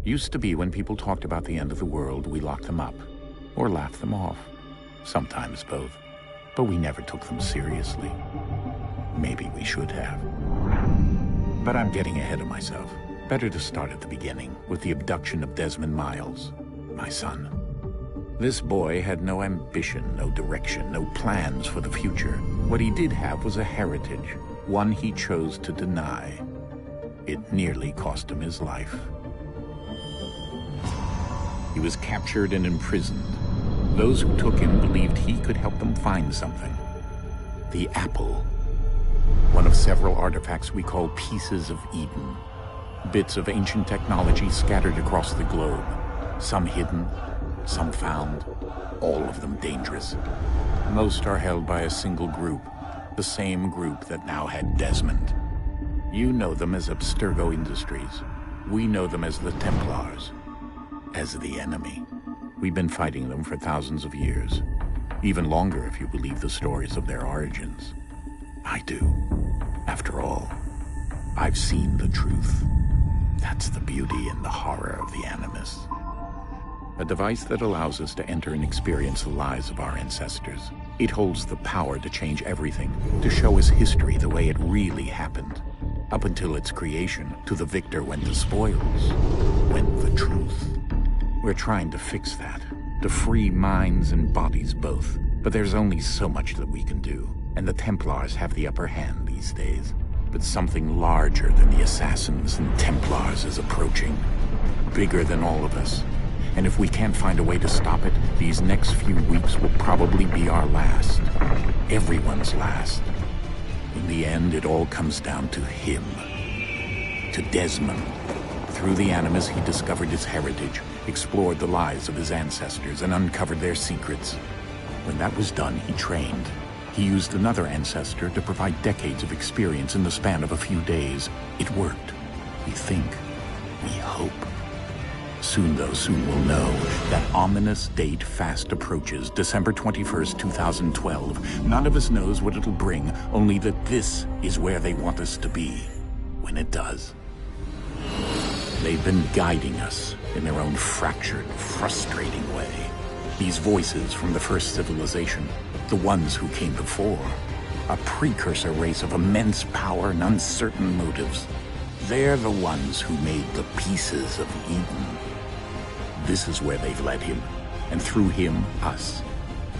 Used to be when people talked about the end of the world, we locked them up. Or laughed them off. Sometimes both. But we never took them seriously. Maybe we should have. But I'm getting ahead of myself. Better to start at the beginning, with the abduction of Desmond Miles, my son. This boy had no ambition, no direction, no plans for the future. What he did have was a heritage, one he chose to deny. It nearly cost him his life. He was captured and imprisoned. Those who took him believed he could help them find something. The apple. One of several artifacts we call pieces of Eden. Bits of ancient technology scattered across the globe. Some hidden, some found, all of them dangerous. Most are held by a single group, the same group that now had Desmond. You know them as Abstergo Industries. We know them as the Templars, as the enemy. We've been fighting them for thousands of years, even longer if you believe the stories of their origins. I do. After all, I've seen the truth. That's the beauty and the horror of the Animus. A device that allows us to enter and experience the lives of our ancestors. It holds the power to change everything, to show us history the way it really happened. Up until its creation, to the victor went the spoils, went the truth. We're trying to fix that, to free minds and bodies both. But there's only so much that we can do, and the Templars have the upper hand these days. But something larger than the Assassins and Templars is approaching, bigger than all of us. And if we can't find a way to stop it, these next few weeks will probably be our last. Everyone's last. In the end, it all comes down to him. To Desmond. Through the Animus, he discovered his heritage, explored the lives of his ancestors, and uncovered their secrets. When that was done, he trained. He used another ancestor to provide decades of experience in the span of a few days. It worked. We think. We hope. Soon, though, soon we'll know. That ominous date fast approaches, December 21st, 2012. None of us knows what it'll bring, only that this is where they want us to be, when it does. They've been guiding us in their own fractured, frustrating way. These voices from the first civilization, the ones who came before, a precursor race of immense power and uncertain motives. They're the ones who made the pieces of Eden. This is where they've led him, and through him, us.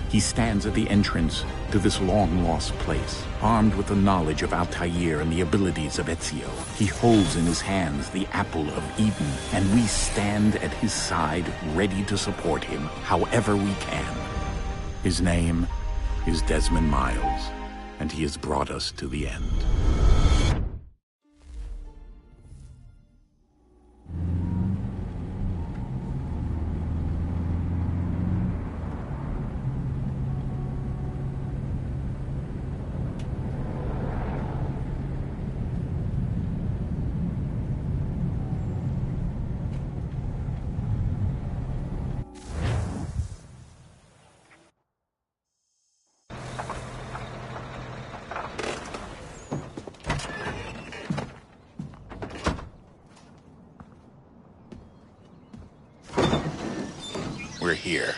He stands at the entrance to this long-lost place, armed with the knowledge of Altair and the abilities of Ezio. He holds in his hands the apple of Eden, and we stand at his side, ready to support him however we can. His name is Desmond Miles, and he has brought us to the end. We're here.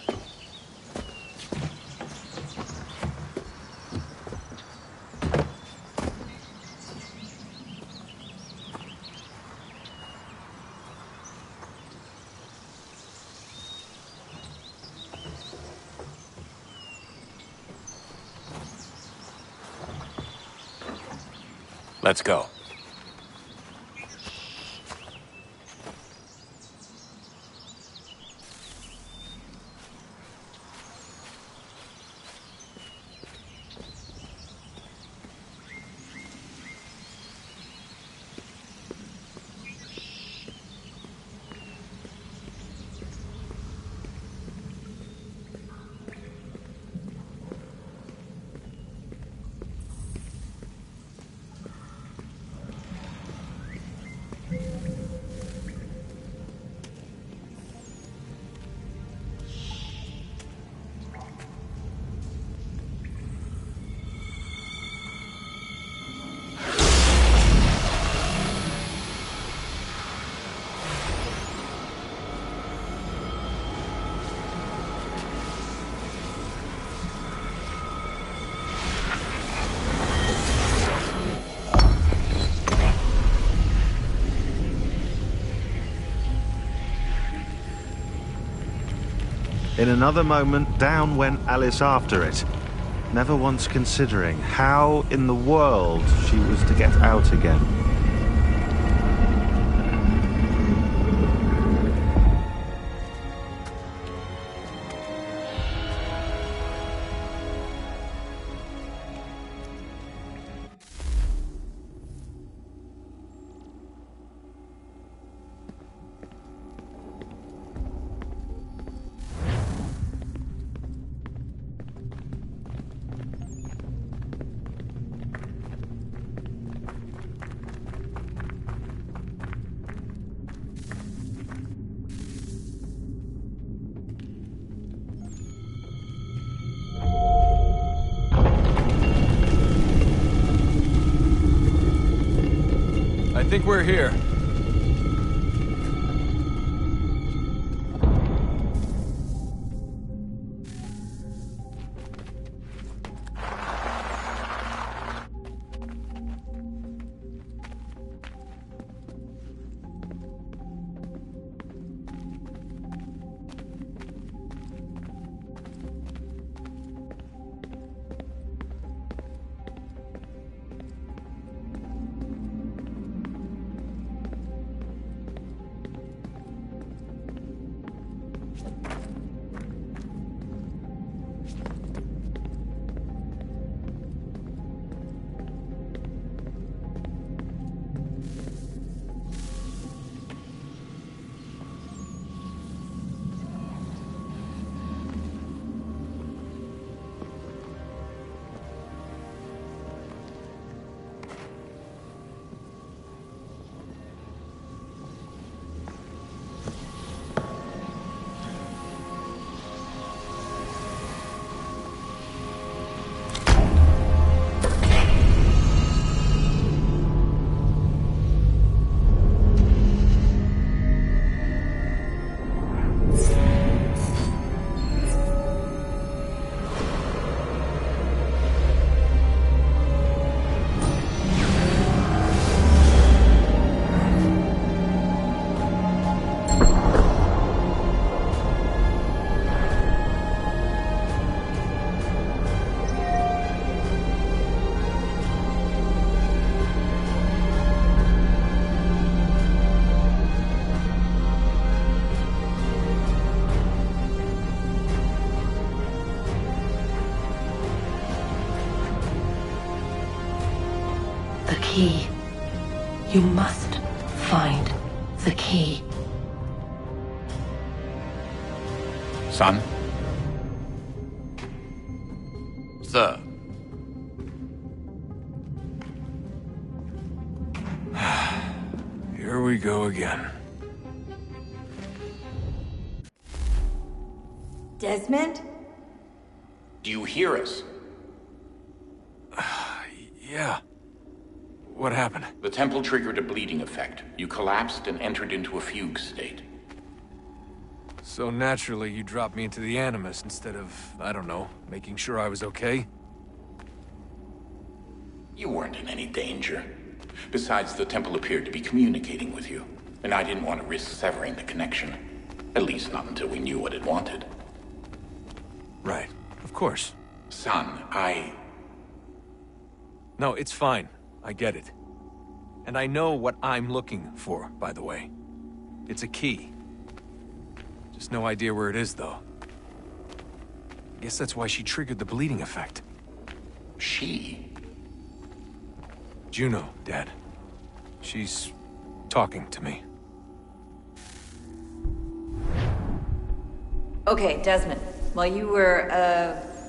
Let's go. In another moment, down went Alice after it, never once considering how in the world she was to get out again. I think we're here. The key. You must find the key. Son? Sir. Here we go again. Desmond? Do you hear us? Yeah. What happened? The temple triggered a bleeding effect. You collapsed and entered into a fugue state. So naturally, you dropped me into the Animus instead of, I don't know, making sure I was okay? You weren't in any danger. Besides, the temple appeared to be communicating with you, and I didn't want to risk severing the connection. At least not until we knew what it wanted. Right. Of course. Son, No, it's fine. I get it. And I know what I'm looking for, by the way. It's a key. Just no idea where it is, though. I guess that's why she triggered the bleeding effect. She? Juno, Dad. She's talking to me. Okay, Desmond. While you were,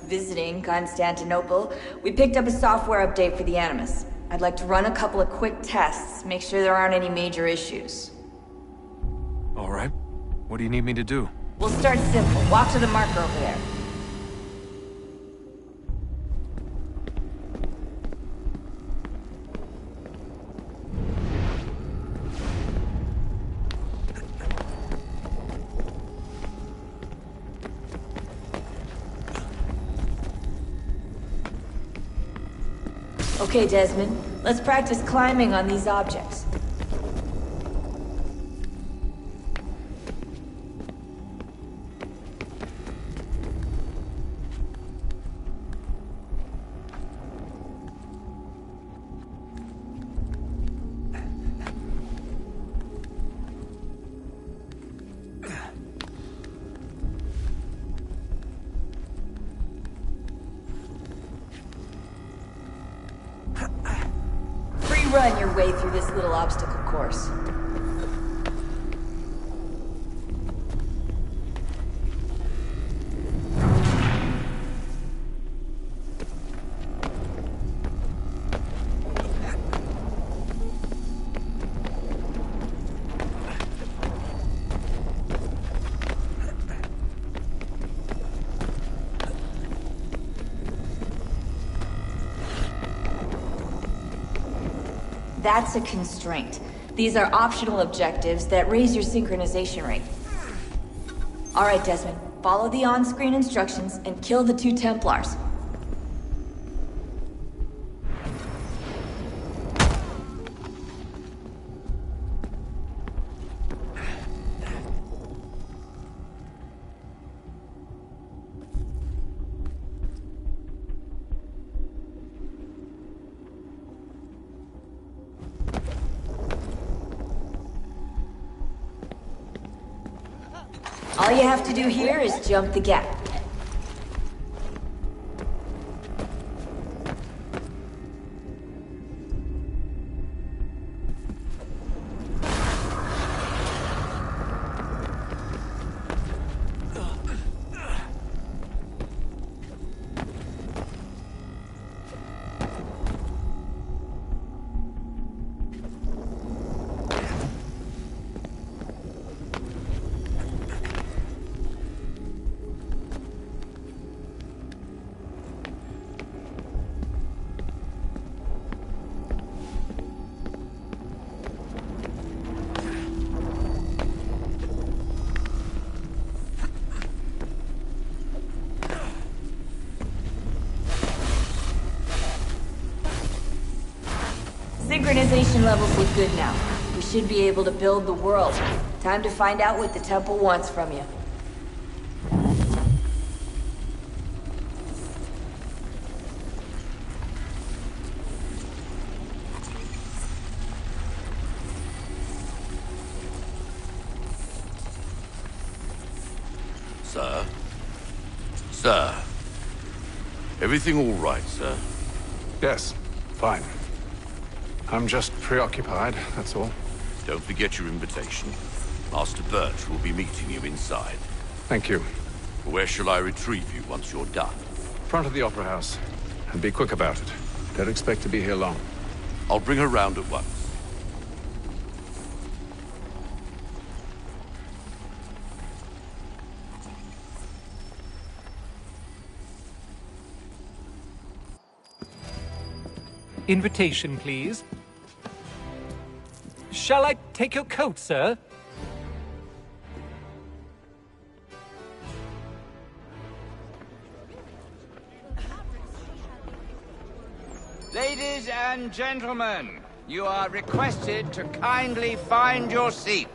visiting Constantinople, we picked up a software update for the Animus. I'd like to run a couple of quick tests, make sure there aren't any major issues. All right. What do you need me to do? We'll start simple. Walk to the marker over there. Okay, Desmond. Let's practice climbing on these objects. run your way through this little obstacle course. That's a constraint. These are optional objectives that raise your synchronization rate. Alright, Desmond. Follow the on-screen instructions and kill the 2 Templars. All you have to do here is jump the gap. Synchronization levels look good now. We should be able to build the world. Time to find out what the temple wants from you. Sir? Sir? Everything all right, sir? Yes, fine. I'm just preoccupied, that's all. Don't forget your invitation. Master Birch will be meeting you inside. Thank you. Where shall I retrieve you once you're done? Front of the Opera House. And be quick about it. Don't expect to be here long. I'll bring her round at once. Invitation, please. Shall I take your coat, sir? Ladies and gentlemen, you are requested to kindly find your seats.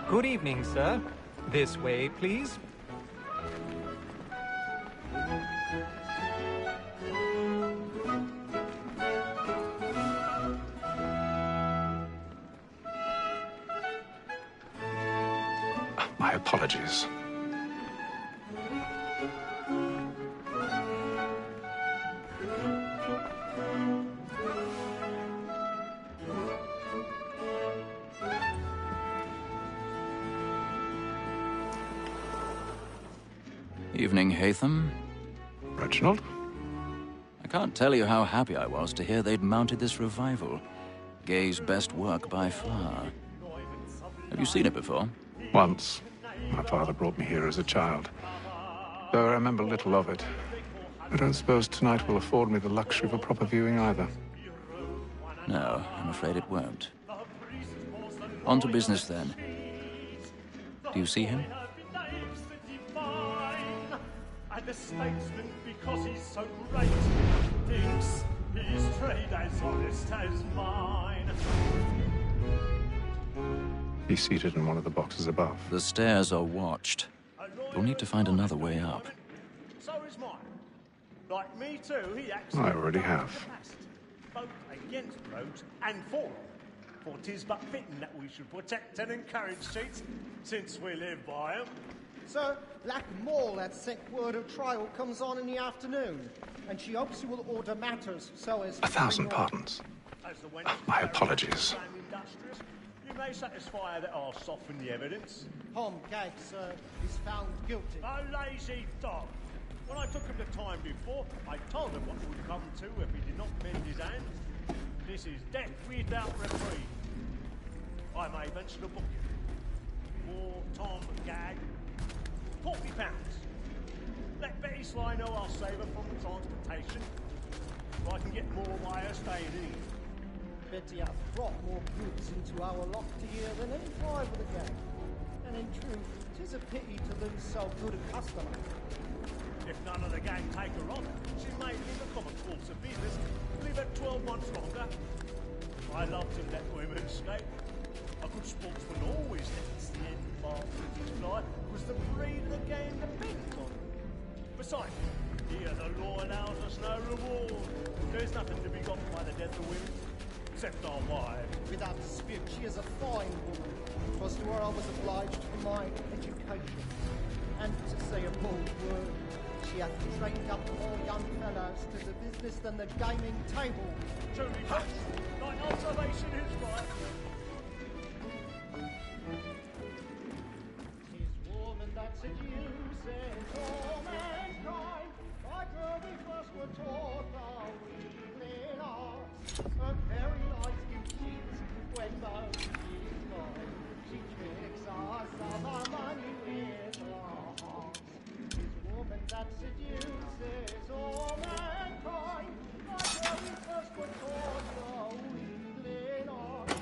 Good evening, sir. This way, please. My apologies. Evening, Hatham. Reginald? I can't tell you how happy I was to hear they'd mounted this revival. Gay's best work by far. Have you seen it before? Once. My father brought me here as a child. Though I remember little of it. I don't suppose tonight will afford me the luxury of a proper viewing either. No, I'm afraid it won't. On to business then. Do you see him? The statesman, because he's so great, thinks his trade as honest as mine. He's seated in one of the boxes above. The stairs are watched. You'll need to find another way up. So is mine. Like me too, he acts. I already have. Both against rogues and for them. for 'tis but fitting that we should protect and encourage cheats, since we live by 'em. Sir, Black Mall had sent word of trial comes on in the afternoon, and she hopes you will order matters so as... 1,000 pardons. As the wench My apologies. and industrious, you may satisfy her that I'll soften the evidence. Tom Gag, sir, is found guilty. A lazy dog. When I took him the time before, I told him what would come to if he did not bend his hand. This is death without reprieve. I may venture to book you. For Tom Gag, £40. Let Betty Sly know I'll save her from the transportation, so I can get more by her staying in. Betty hath brought more goods into our loft here than any five of the gang. And in truth, 'tis a pity to lose so good a customer. If none of the gang take her on, she may leave the common course of business, leave her 12 months longer. I love to let women escape. A good sportsman always lets the end bastards fly, because the breed of the game depends on it. Besides, here the law allows us no reward. There's nothing to be got by the death of women, except our wives. Without dispute, she is a fine woman. 'Twas to her I was obliged for my education. And to say a bold word, she hath trained up more young fellows to the business than the gaming table. Truly, my observation is right. Tis woman that seduces all mankind. Like her we first were taught the weakling arts. Her very lies give cheats when both she's mine. She tricks us of our money with her hearts. Tis woman that seduces all mankind. Like her we first were taught the weakling arts.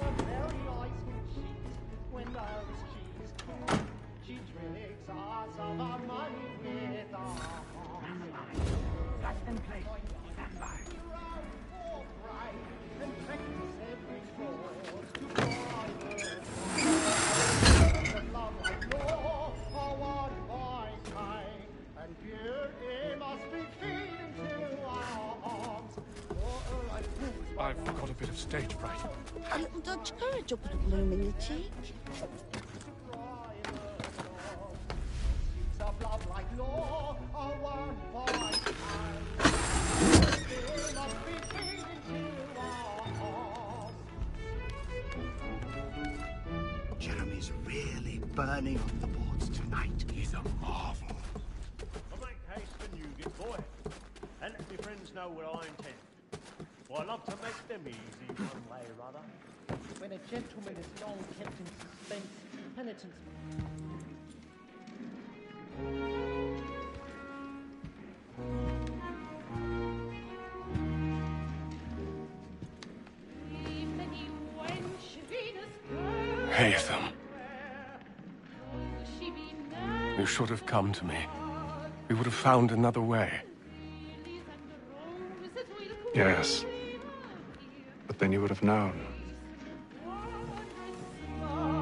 Her very lies give cheats when both she's mine. She tricks us of our money with her hearts. That's in place. Stand by. And practice every sport to private. Love and law are one by kind, and beauty must be feed into our arms. I've got a bit of stage fright. A little Dutch courage will put a bloom in your cheek. Of love like law are one by kind. Beauty must be feed into our arms. Jeremy's really burning on the boards tonight. He's a marvel. I'll make haste and you get boy, and let my friends know what I intend. For I love to make them easy one way or other. When a gentleman is long kept in suspense, penitence. Haytham. You should have come to me. We would have found another way. Yes. But then you would have known.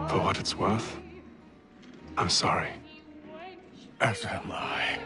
For what it's worth, I'm sorry. As am I.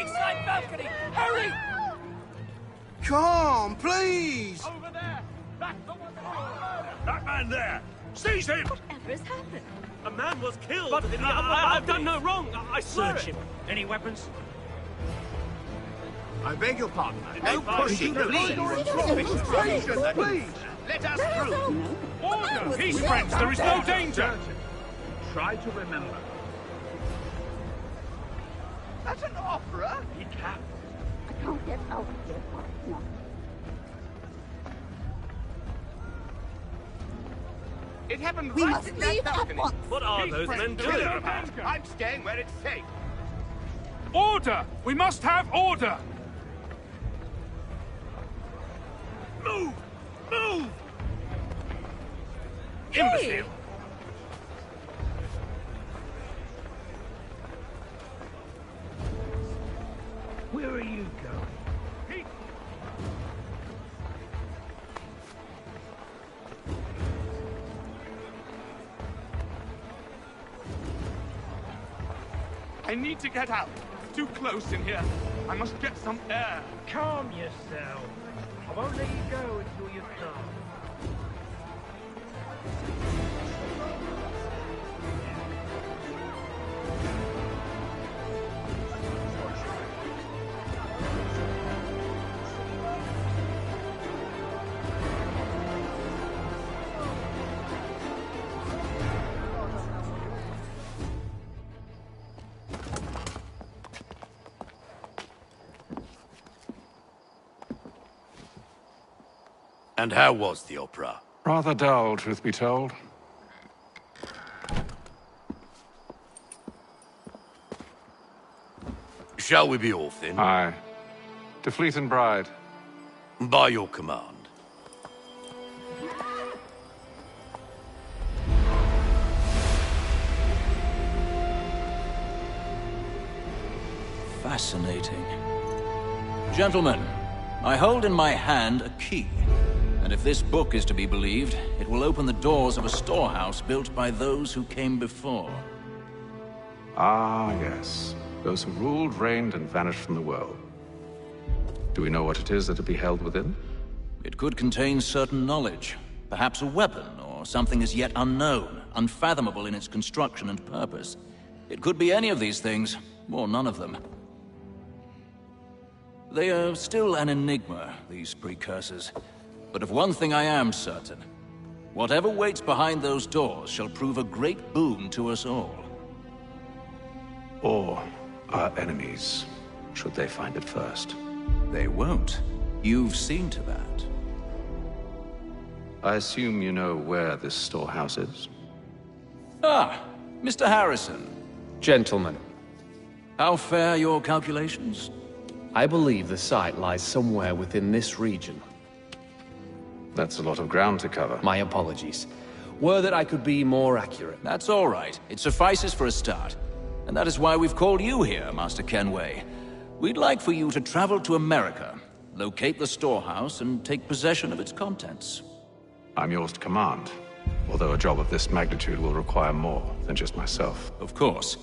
Side balcony! Hurry! Come, please! Over there! That's the one That man there! Seize him! Whatever has happened? A man was killed But in the I've done no wrong. I swear Search it. him. Any weapons? I beg your pardon. No Hey, pushing, please. Please. Let us through. Order! Peace, friends. There is no danger. Try to remember. That's an opera. It can. I can't get out of here. No. It happened We right must in that leave at balcony. once. What are Keep those friends, men there is doing? no danger. I'm staying where it's safe. Order! We must have order! Move! Move! Imbecile! Where are you going? I need to get out. It's too close in here. I must get some air. Calm yourself. I won't let you go until you've done. And how was the opera? Rather dull, truth be told. Shall we be off then? Aye. To Fleet and Bride. By your command. Fascinating. Gentlemen, I hold in my hand a key. And if this book is to be believed, it will open the doors of a storehouse built by those who came before. Ah, yes. Those who ruled, reigned, and vanished from the world. Do we know what it is that will be held within? It could contain certain knowledge. Perhaps a weapon, or something as yet unknown, unfathomable in its construction and purpose. It could be any of these things, or none of them. They are still an enigma, these precursors. But of one thing I am certain. Whatever waits behind those doors shall prove a great boon to us all. Or our enemies, should they find it first. They won't. You've seen to that. I assume you know where this storehouse is? Ah, Mr. Harrison. Gentlemen, How fare your calculations? I believe the site lies somewhere within this region. That's a lot of ground to cover. My apologies. Were that I could be more accurate. That's all right. It suffices for a start. And that is why we've called you here, Master Kenway. We'd like for you to travel to America, locate the storehouse, and take possession of its contents. I'm yours to command, although a job of this magnitude will require more than just myself. Of course.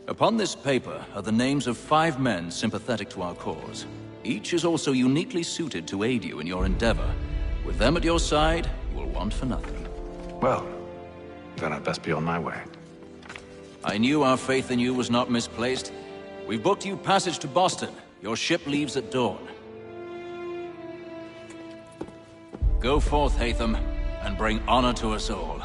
Upon this paper are the names of 5 men sympathetic to our cause. Each is also uniquely suited to aid you in your endeavor. With them at your side, you will want for nothing. Well, then I'd best be on my way. I knew our faith in you was not misplaced. We've booked you passage to Boston. Your ship leaves at dawn. Go forth, Hatham, and bring honor to us all.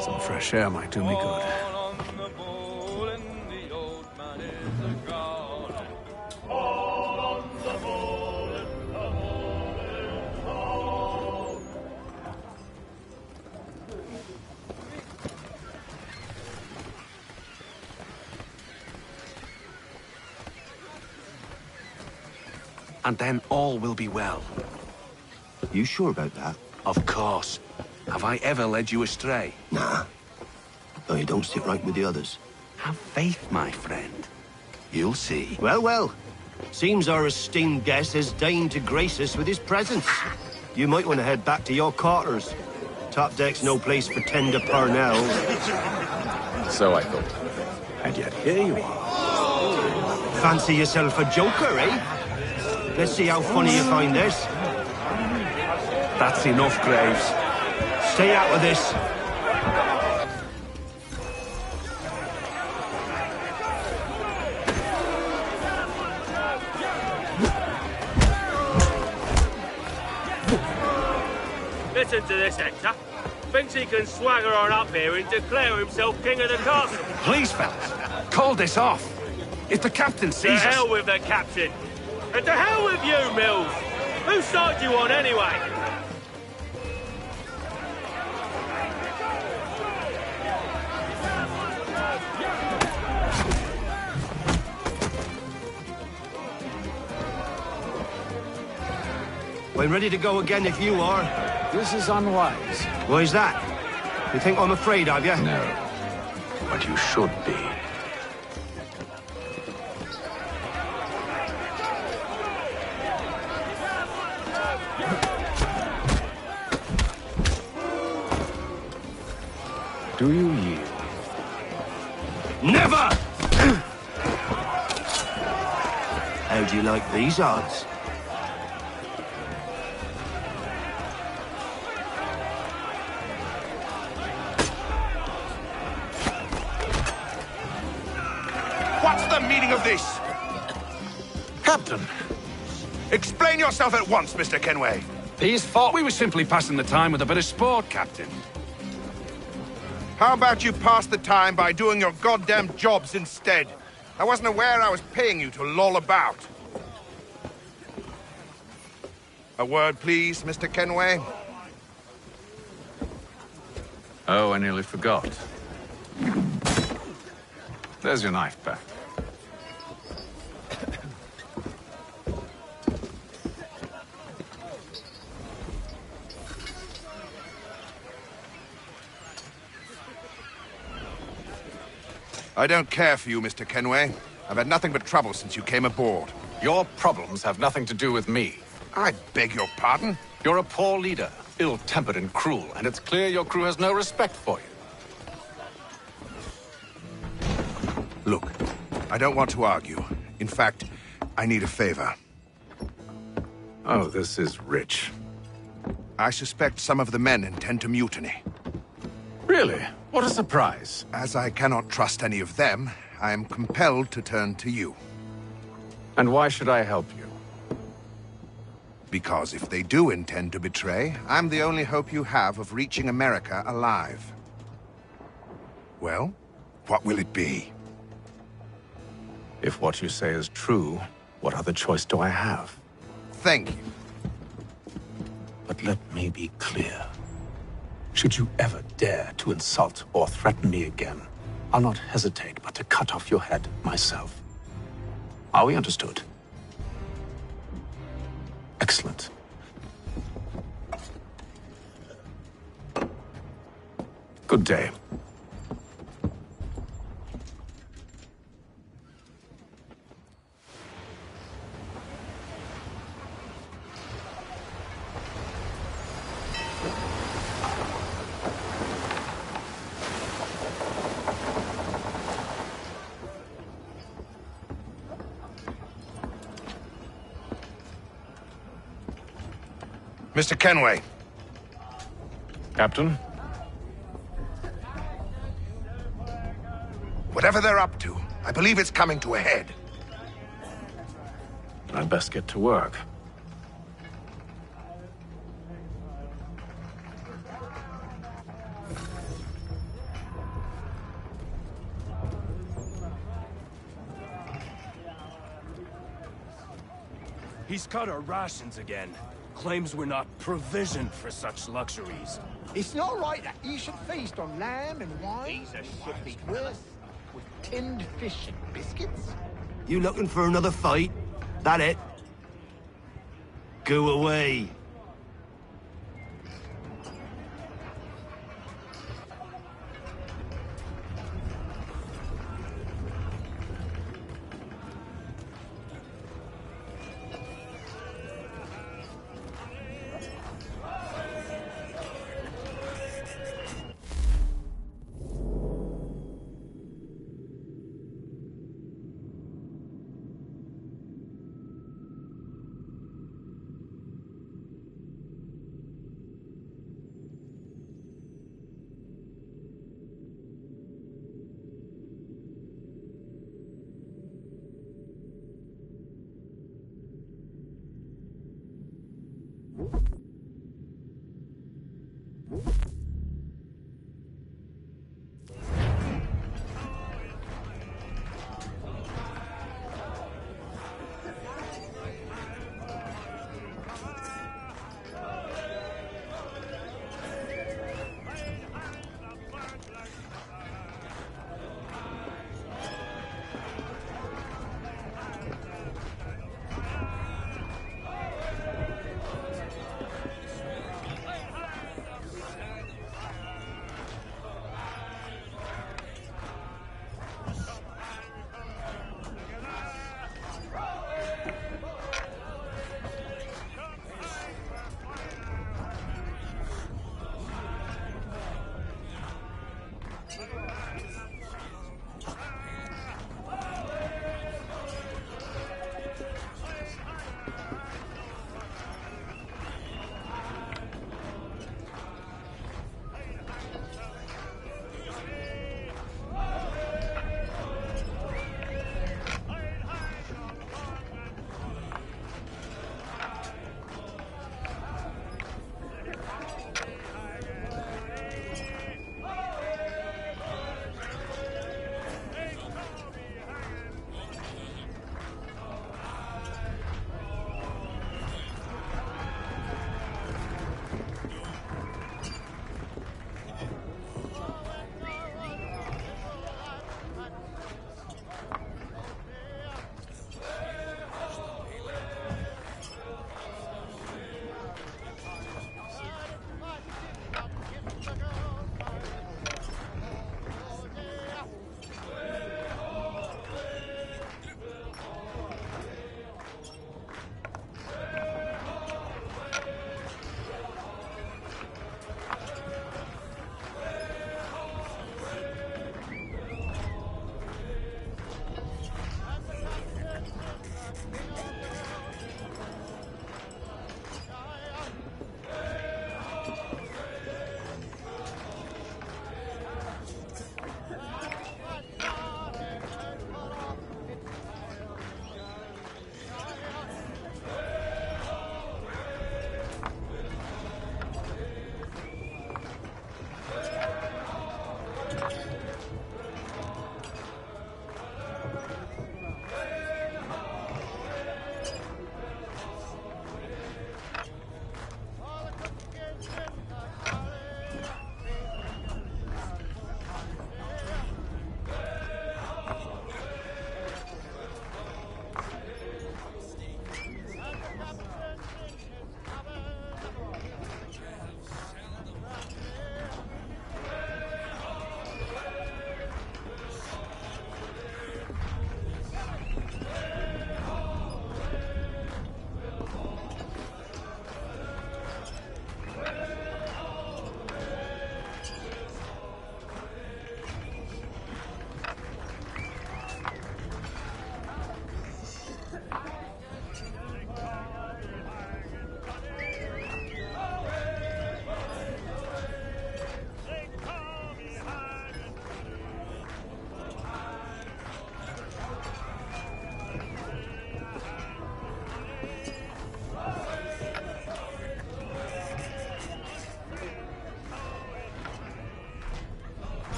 Some fresh air might do me good. and then all will be well. You sure about that? Of course. Have I ever led you astray? Nah. No, you don't sit right with the others. Have faith, my friend. You'll see. Well, well. Seems our esteemed guest has deigned to grace us with his presence. You might want to head back to your quarters. Top deck's no place for tender parnells. So I thought. And yet here you are. Fancy yourself a joker, eh? Let's see how funny you find this. That's enough, Graves. Stay out of this. Listen to this, Hector. Thinks he can swagger on up here and declare himself king of the castle. Please, fellas, call this off. If the captain To sees hell us... with the captain. And to hell with you, Mills. Whose side you on, anyway? I'm ready to go again if you are. This is unwise. Why's that? You think I'm afraid of you? No. But you should be. Do you yield? Never! How do you like these odds? What's the meaning of this? Captain, Explain yourself at once, Mr. Kenway. these thought we were simply passing the time with a bit of sport, Captain. How about you pass the time by doing your goddamn jobs instead? I wasn't aware I was paying you to loll about. A word, please, Mr. Kenway. Oh, I nearly forgot. There's your knife back. I don't care for you, Mr. Kenway. I've had nothing but trouble since you came aboard. Your problems have nothing to do with me. I beg your pardon? You're a poor leader, ill-tempered and cruel, and it's clear your crew has no respect for you. Look, I don't want to argue. In fact, I need a favor. Oh, this is rich. I suspect some of the men intend to mutiny. Really? What a surprise. As I cannot trust any of them, I am compelled to turn to you. And why should I help you? Because if they do intend to betray, I'm the only hope you have of reaching America alive. Well, what will it be? If what you say is true, what other choice do I have? Thank you. But let me be clear. Should you ever dare to insult or threaten me again, I'll not hesitate but to cut off your head myself. Are we understood? Excellent. Good day. Mr. Kenway. Captain? Whatever they're up to, I believe it's coming to a head. I'd best get to work. He's cut our rations again. Claims we're not provisioned for such luxuries. It's not right that you should feast on lamb and wine. Should be worse with tinned fish and biscuits. You looking for another fight? That it? Go away.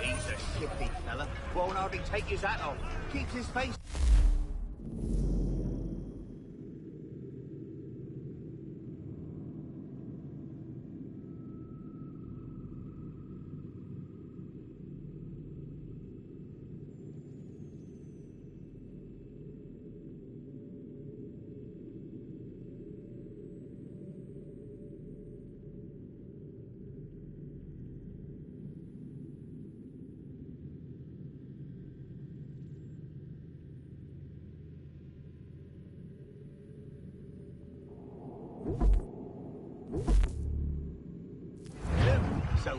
He's a shifty fella. Won't hardly take his hat off. Keeps his face...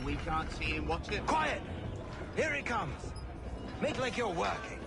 we can't see him watching. Quiet! Here he comes. Make like you're working.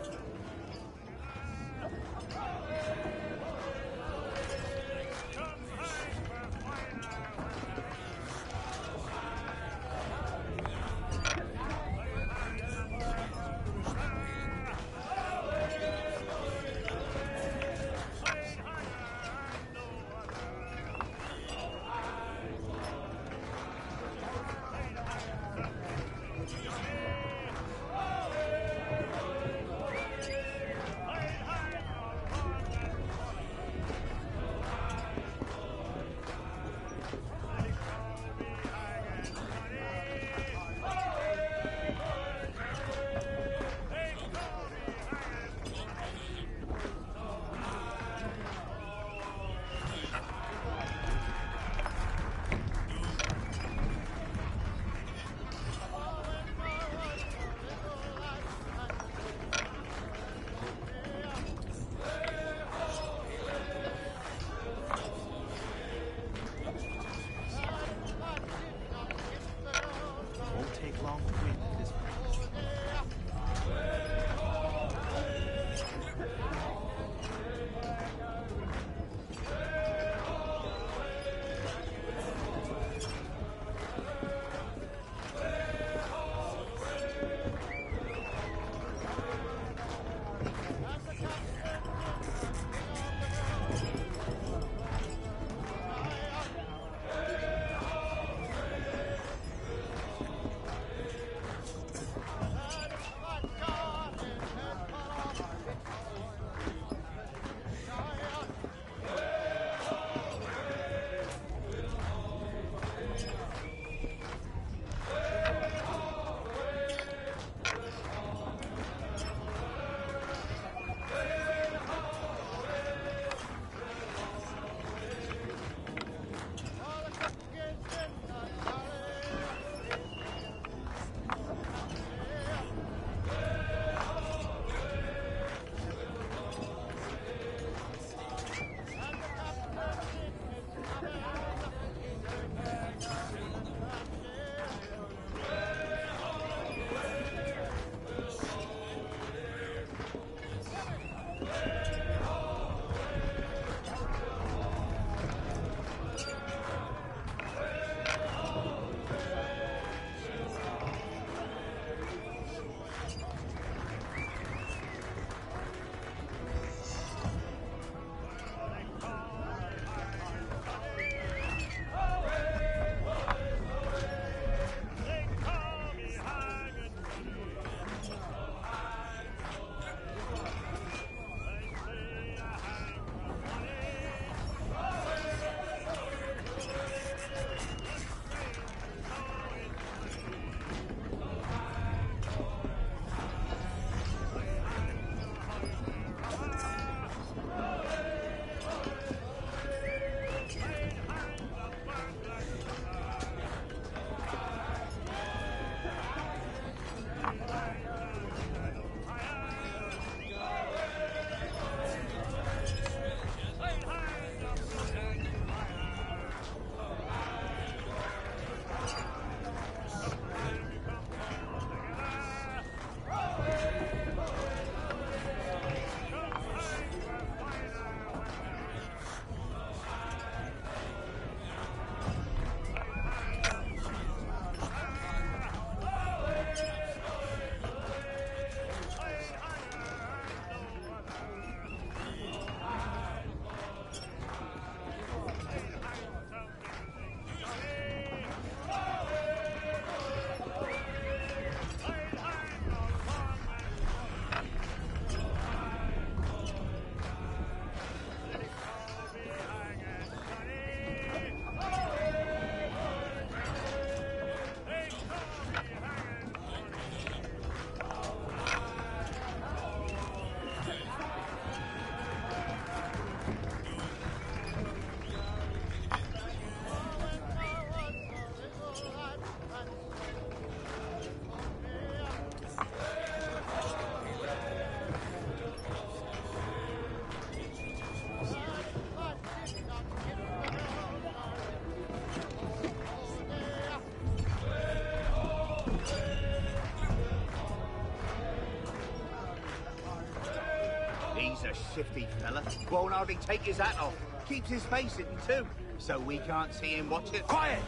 He's a shifty fella. Won't hardly take his hat off. Keeps his face hidden too, so we can't see him watch it. Quiet!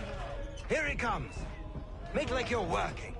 Here he comes. Make like you're working.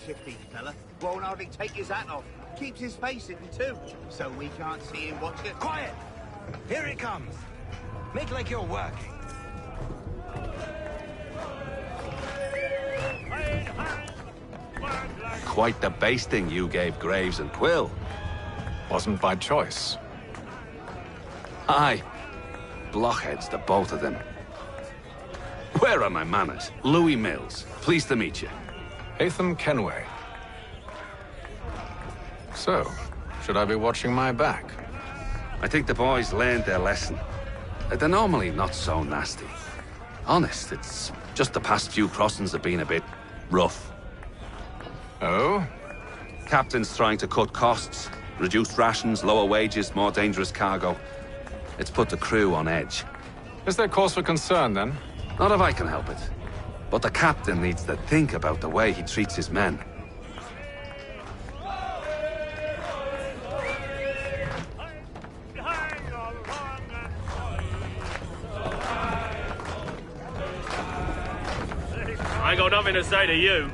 Shifty fella. Won't hardly take his hat off. Keeps his face hidden too, so we can't see him watch it. Quiet! Here he comes. Make like you're working. Quite the basting you gave Graves and Quill. Wasn't by choice. Aye. Blockheads, the both of them. Where are my manners? Louis Mills. Pleased to meet you. Hatham Kenway. So, should I be watching my back? I think the boys learned their lesson. They're normally not so nasty. Honest, it's just the past few crossings have been a bit rough. Oh? Captain's trying to cut costs. Reduced rations, lower wages, more dangerous cargo. It's put the crew on edge. Is there cause for concern, then? Not if I can help it. But the captain needs to think about the way he treats his men. I ain't got nothing to say to you.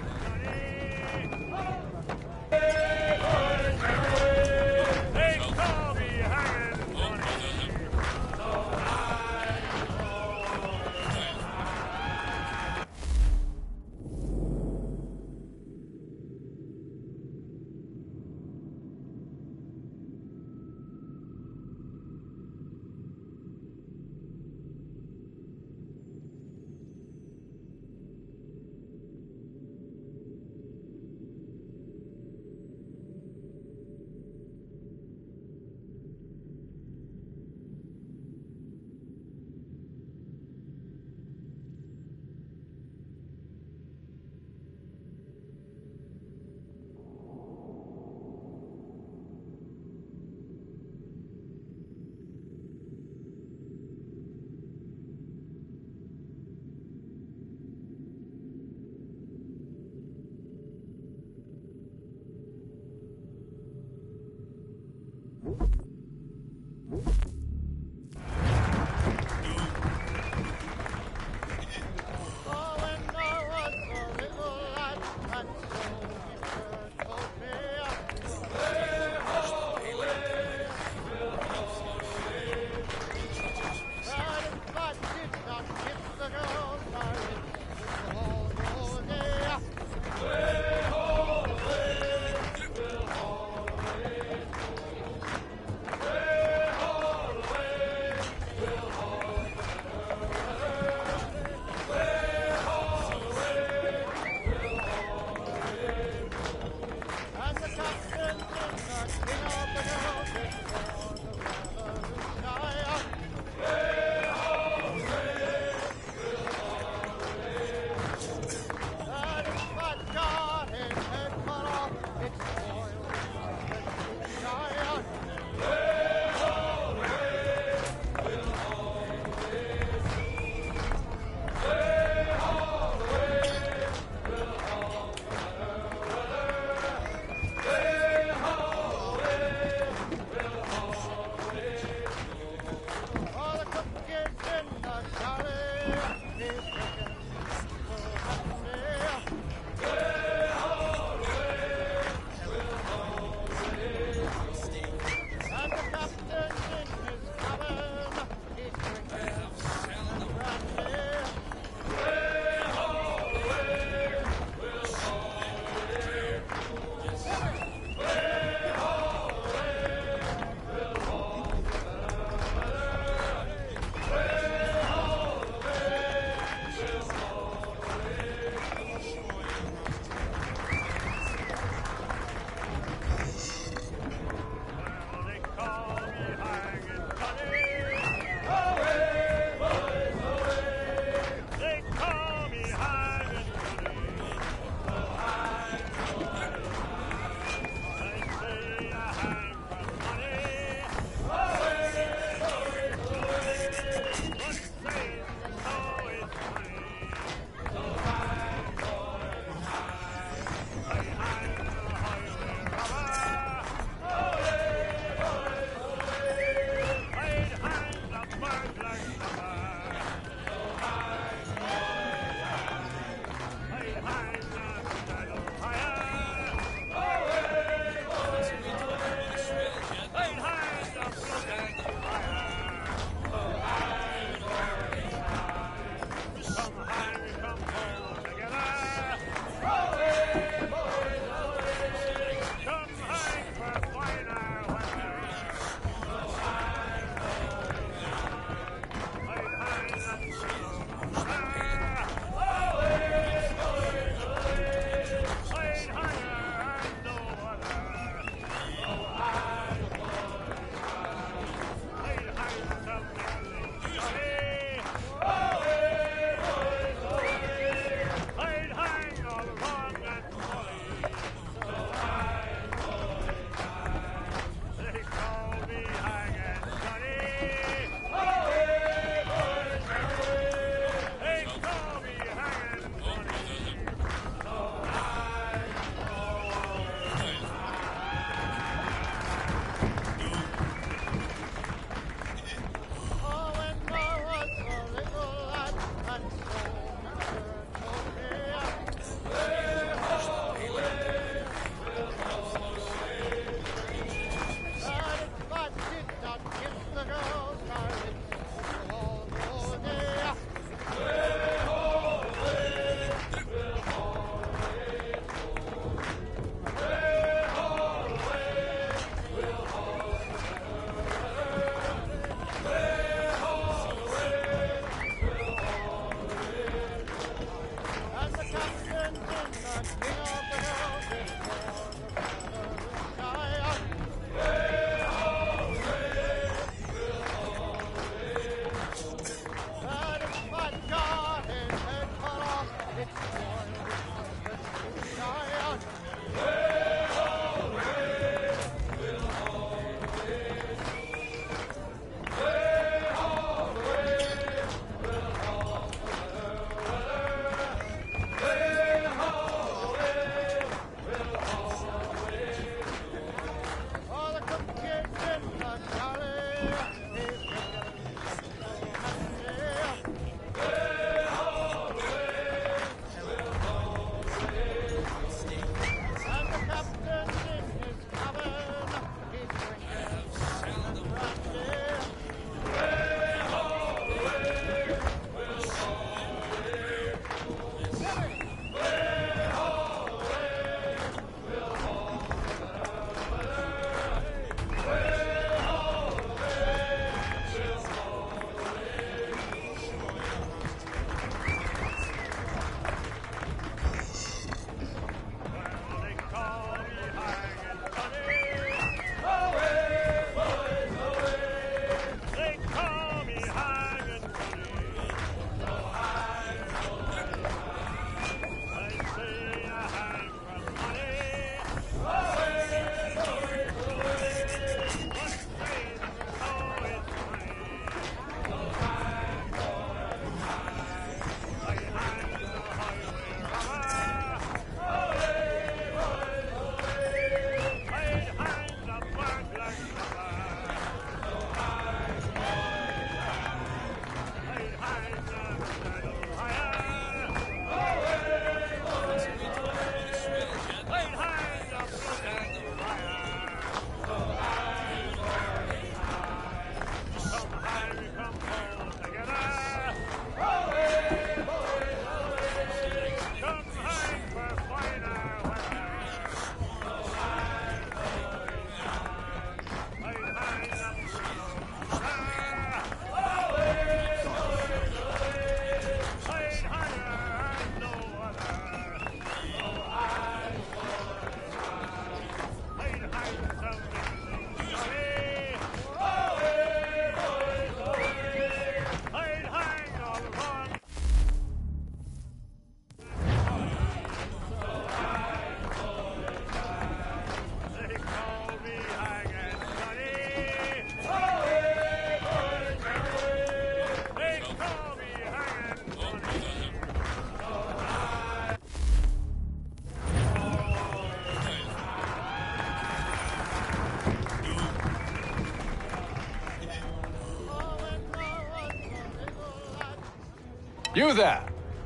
You there.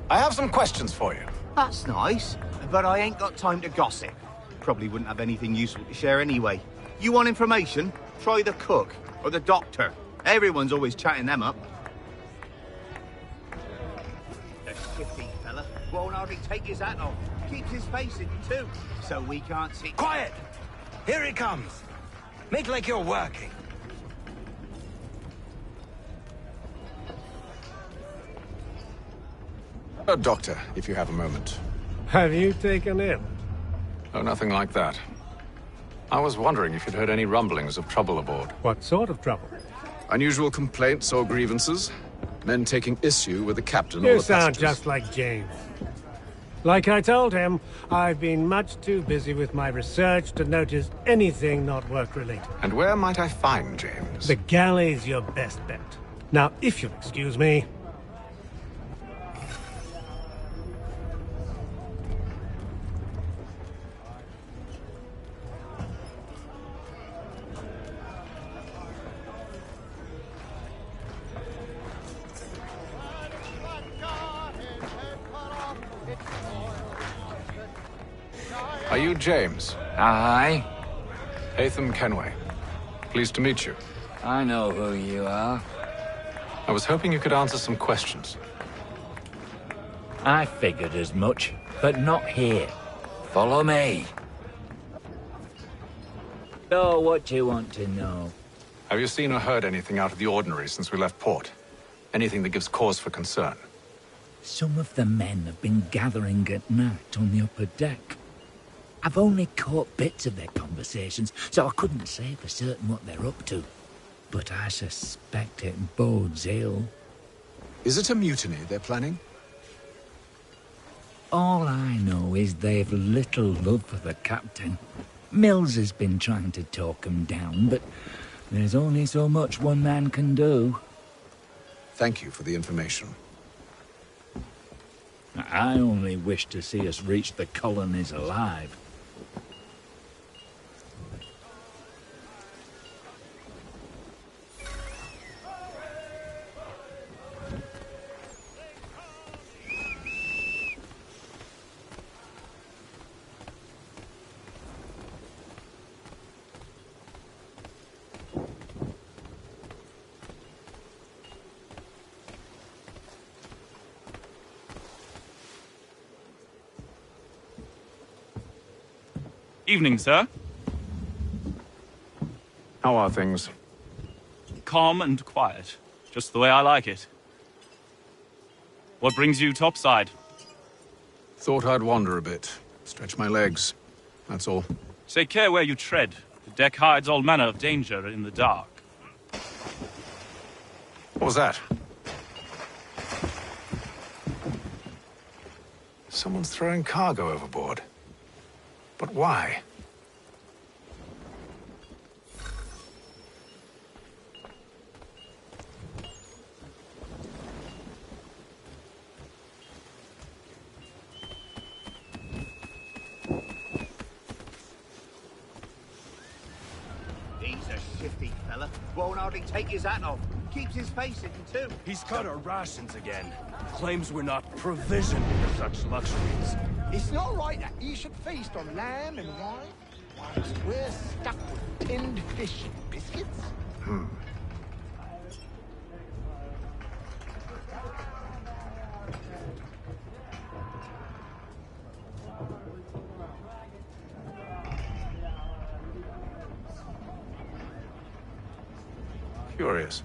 I have some questions for you. That's nice, but I ain't got time to gossip. Probably wouldn't have anything useful to share anyway. You want information? Try the cook or the doctor. Everyone's always chatting them up. A shifty fella. Won't hardly take his hat off. Keeps his face hidden too, so we can't see. Quiet! Here he comes. Make like you're working. Doctor, if you have a moment. Have you taken ill? Oh, nothing like that. I was wondering if you'd heard any rumblings of trouble aboard. What sort of trouble? Unusual complaints or grievances? Men taking issue with the captain or You the sound passengers? just like James. Like I told him, I've been much too busy with my research to notice anything not work-related. And where might I find James? The galley's your best bet. Now, if you'll excuse me... Are you James? Aye. Hatham Kenway. Pleased to meet you. I know who you are. I was hoping you could answer some questions. I figured as much, but not here. Follow me. So, what do you want to know? Have you seen or heard anything out of the ordinary since we left port? Anything that gives cause for concern? Some of the men have been gathering at night on the upper deck. I've only caught bits of their conversations, so I couldn't say for certain what they're up to. But I suspect it bodes ill. Is it a mutiny they're planning? All I know is they've little love for the captain. Mills has been trying to talk him down, but there's only so much one man can do. Thank you for the information. I only wish to see us reach the colonies alive. Evening, sir. How are things? Calm and quiet. Just the way I like it. What brings you topside? Thought I'd wander a bit. Stretch my legs. That's all. Take care where you tread. The deck hides all manner of danger in the dark. What was that? Someone's throwing cargo overboard. But why? He's a shifty fella. Won't hardly take his hat off. Keeps his face hidden too. He's cut our rations again. Claims we're not provisioned for such luxuries. It's not right that you should feast on lamb and wine, whilst we're stuck with tinned fish and biscuits. Curious.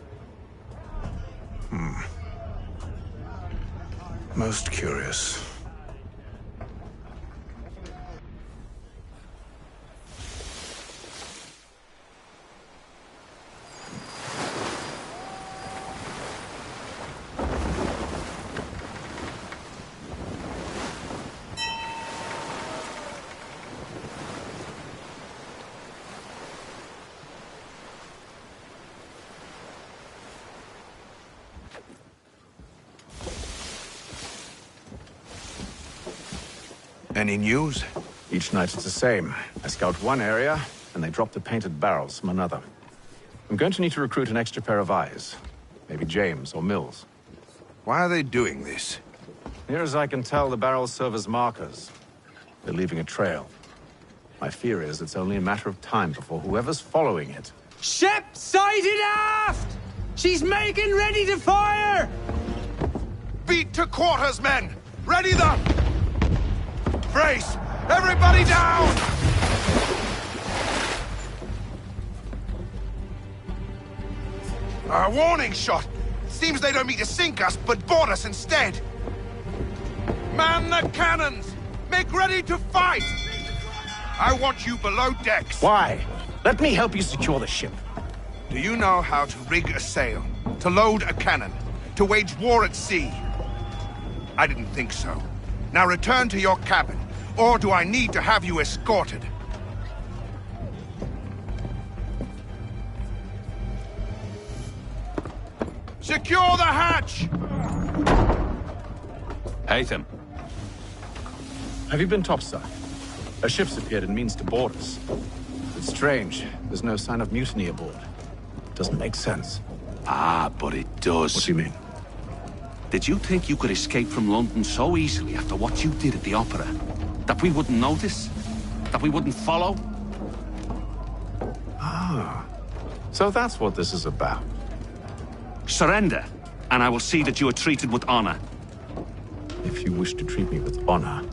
Most curious. Any news? Each night it's the same. I scout one area, and they drop the painted barrels from another. I'm going to need to recruit an extra pair of eyes. Maybe James or Mills. Why are they doing this? Near as I can tell, the barrels serve as markers. They're leaving a trail. My fear is it's only a matter of time before whoever's following it... Ship sighted aft! She's making ready to fire! Beat to quarters, men! Ready the... Brace! Everybody down! A warning shot! Seems they don't mean to sink us, but board us instead! Man the cannons! Make ready to fight! I want you below decks. Why? Let me help you secure the ship. Do you know how to rig a sail? To load a cannon? To wage war at sea? I didn't think so. Now return to your cabin, or do I need to have you escorted? Secure the hatch! Haytham. Have you been topside? A ship's appeared and means to board us. It's strange. There's no sign of mutiny aboard. Doesn't make sense. Ah, but it does. What do you mean? Did you think you could escape from London so easily after what you did at the opera? That we wouldn't notice? That we wouldn't follow? Ah. So that's what this is about. Surrender, and I will see that you are treated with honor. If you wish to treat me with honor,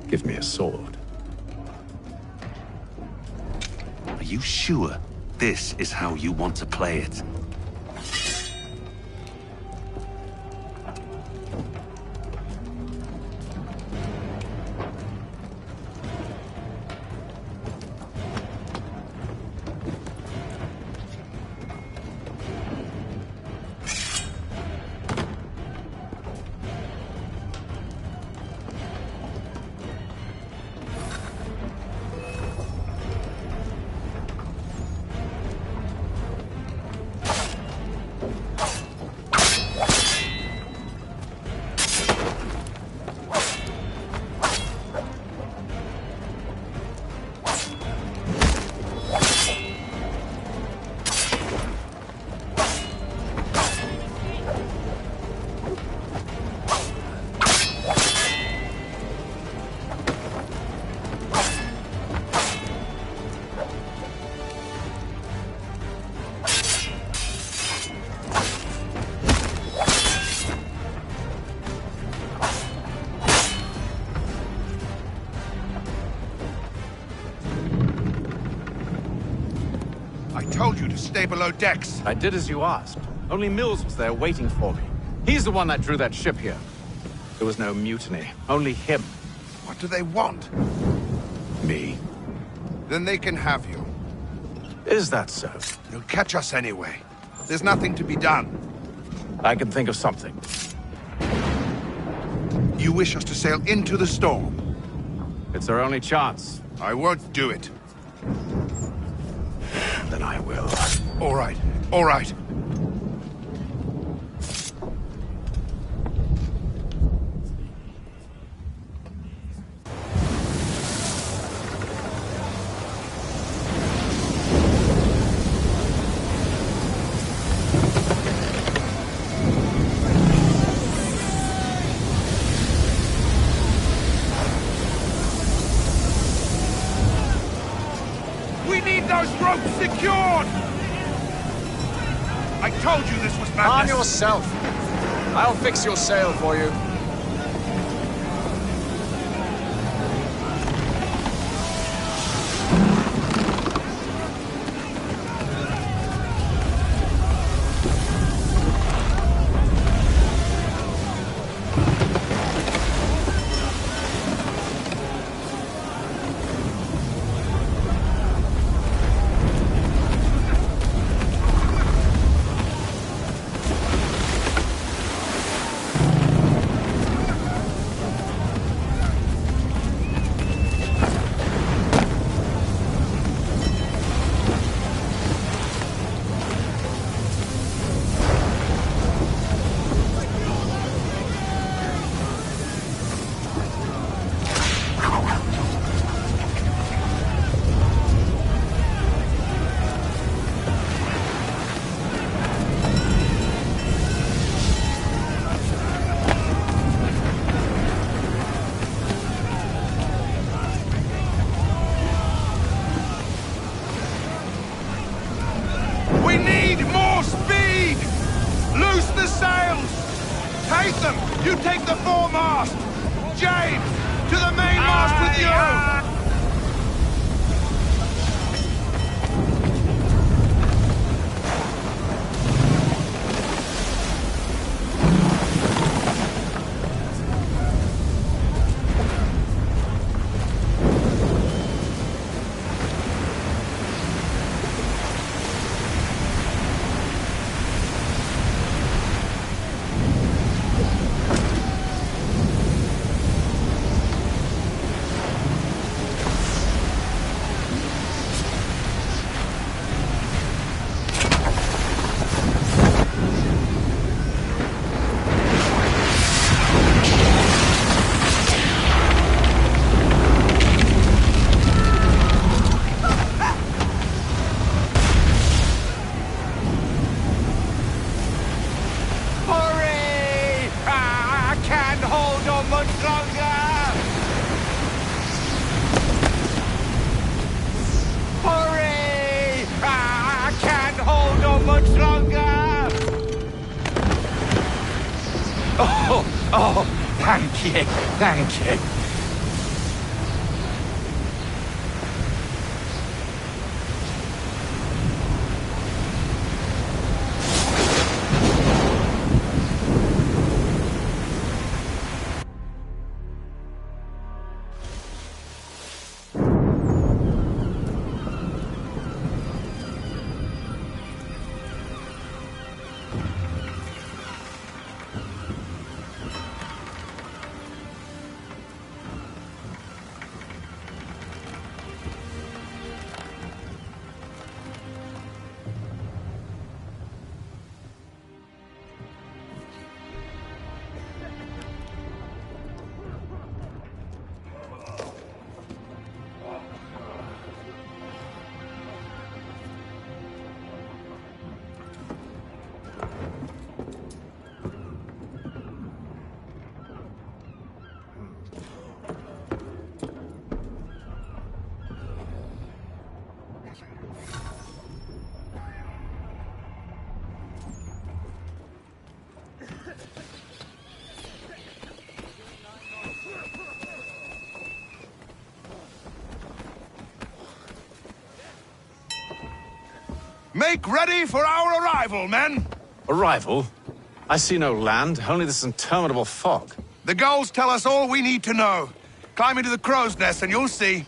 give me a sword. Are you sure this is how you want to play it? Told you to stay below decks. I did as you asked. Only Mills was there waiting for me. He's the one that drew that ship here. There was no mutiny, only him. What do they want? Me. Then they can have you. Is that so? You'll catch us anyway. There's nothing to be done. I can think of something. You wish us to sail into the storm? It's our only chance. I won't do it. Then I will. All right. All right. We need those ropes secured! I told you this was madness. Arm yourself. I'll fix your sail for you. Take them! You take the foremast! James! To the mainmast with you! Oh, thank you, thank you. Make ready for our arrival, men! Arrival? I see no land, only this interminable fog. The gulls tell us all we need to know. Climb into the crow's nest and you'll see.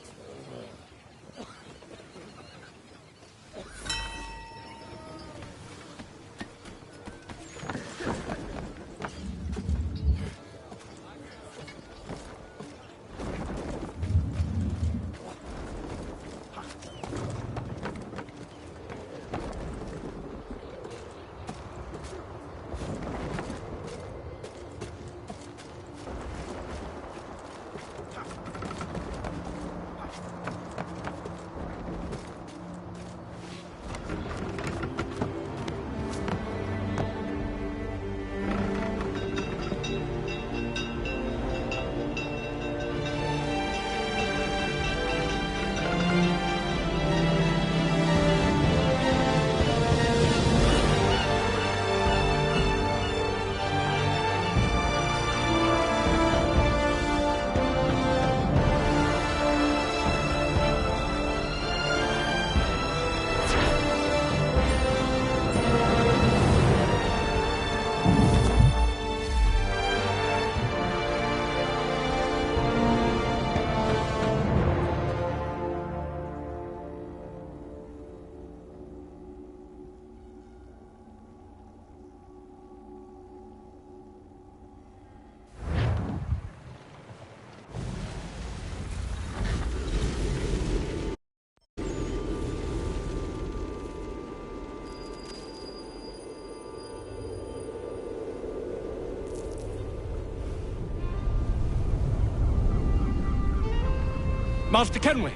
Master Kenway!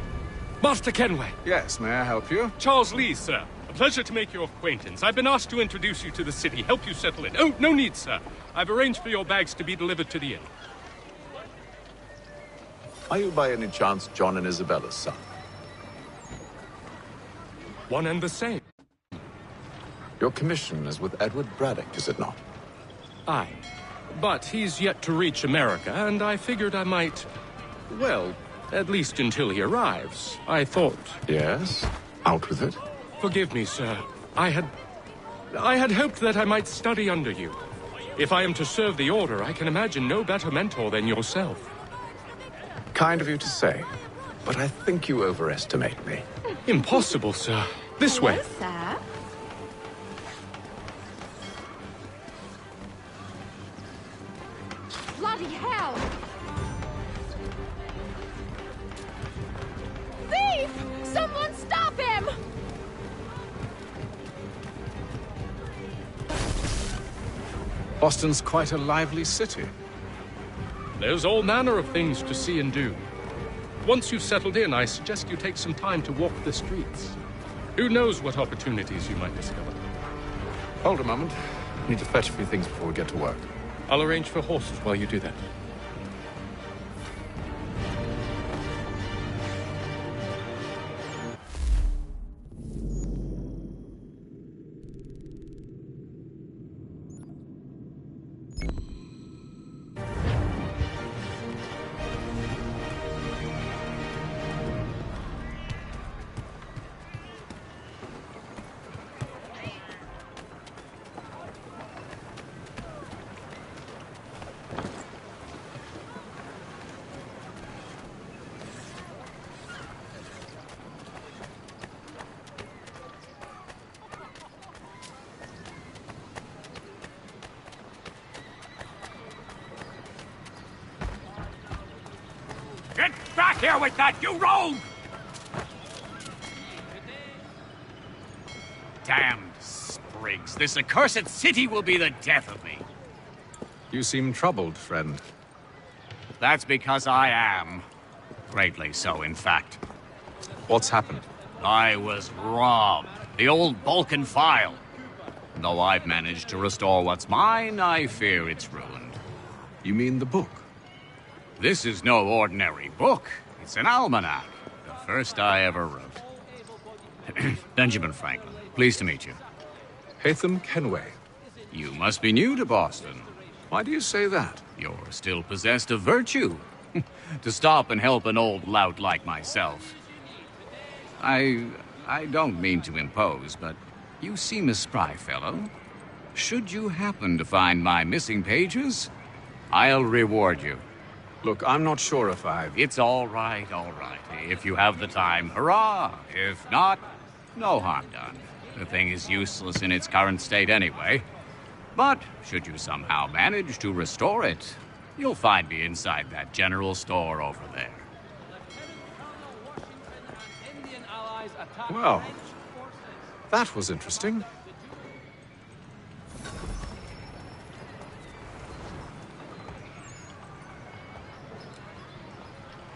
Master Kenway! Yes, may I help you? Charles Lee, sir. A pleasure to make your acquaintance. I've been asked to introduce you to the city, help you settle in. Oh, no need, sir. I've arranged for your bags to be delivered to the inn. Are you by any chance John and Isabella's son? One and the same. Your commission is with Edward Braddock, is it not? Aye. But he's yet to reach America, and I figured I might... Well, at least until he arrives. I thought... Yes? Out with it. Forgive me, sir. I had hoped that I might study under you. If I am to serve the Order, I can imagine no better mentor than yourself. Kind of you to say, but I think you overestimate me. Impossible, sir. This way. Sir? Bloody hell! Thief! Someone stop him! Boston's quite a lively city. There's all manner of things to see and do. Once you've settled in, I suggest you take some time to walk the streets. Who knows what opportunities you might discover. Hold a moment. I need to fetch a few things before we get to work. I'll arrange for horses while you do that. Get back here with that, you rogue! Damned sprigs. This accursed city will be the death of me. You seem troubled, friend. That's because I am. Greatly so, in fact. What's happened? I was robbed. The old Balkan file. Though I've managed to restore what's mine, I fear it's ruined. You mean the book? This is no ordinary book. It's an almanac. The first I ever wrote. Benjamin Franklin, pleased to meet you. Hatham Kenway. You must be new to Boston. Why do you say that? You're still possessed of virtue. To stop and help an old lout like myself. I don't mean to impose, but you seem a spry fellow. Should you happen to find my missing pages, I'll reward you. Look, I'm not sure if I've... It's all right. If you have the time, hurrah! If not, no harm done. The thing is useless in its current state anyway. But should you somehow manage to restore it, you'll find me inside that general store over there. Well, that was interesting.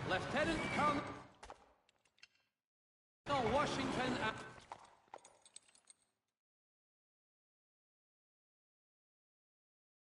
Lieutenant Colonel...